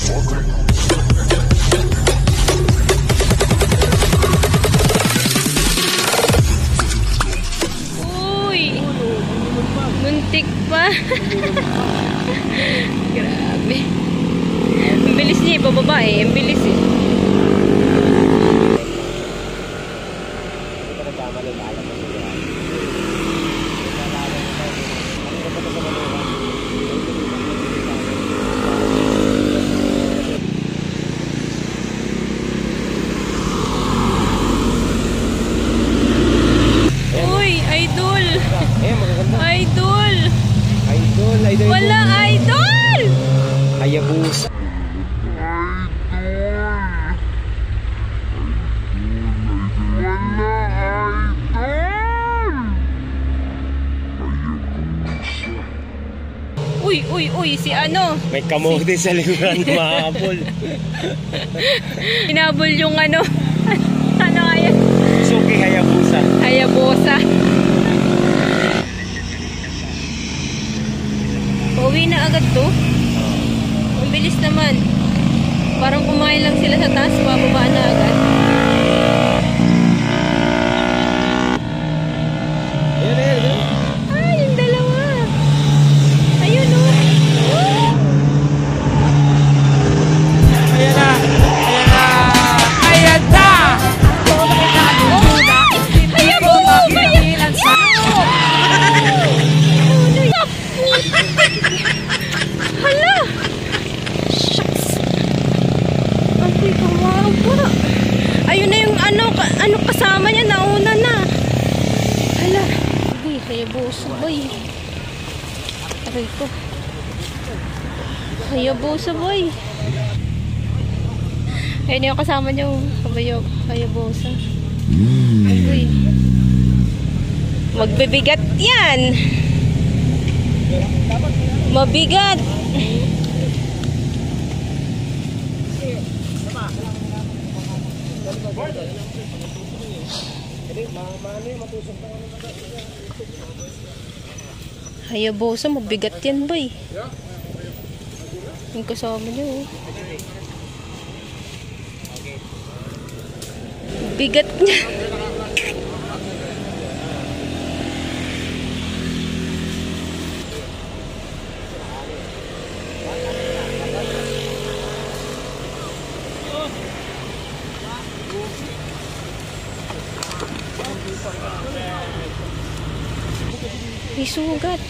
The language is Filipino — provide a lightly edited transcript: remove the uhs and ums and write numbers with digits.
Uy! Muntik pa. Grabe. Ang bilis niya, ibababa eh. Ang bilis eh. Idol. Wala idol! Hayabusa. Uy, si ano? May kamote sa likuran na mahabol. Hinabol yung ano. Ano nga yun? Suki Hayabusa. Hayabusa. Uwi na agad to. Ang bilis naman. Parang kumain lang sila sa taas, bababa na agad. Ay, yung dalawa. Ayun o. Ayan na. Ayan na. Ayan po. Hala! Shucks! Ay, kawawa. Ayun na yung ano kasama niya, nauna na. Hala. Uy, kaya buso boy. Aray ko. Kaya buso boy. Ayun yung kasama niya, kabayo, kaya buso. Uy. Magbibigat yan. Mabigat. Hayabusa, mabigat yan ba eh. Yung kasama niyo oh. Bigat niya. May sugat.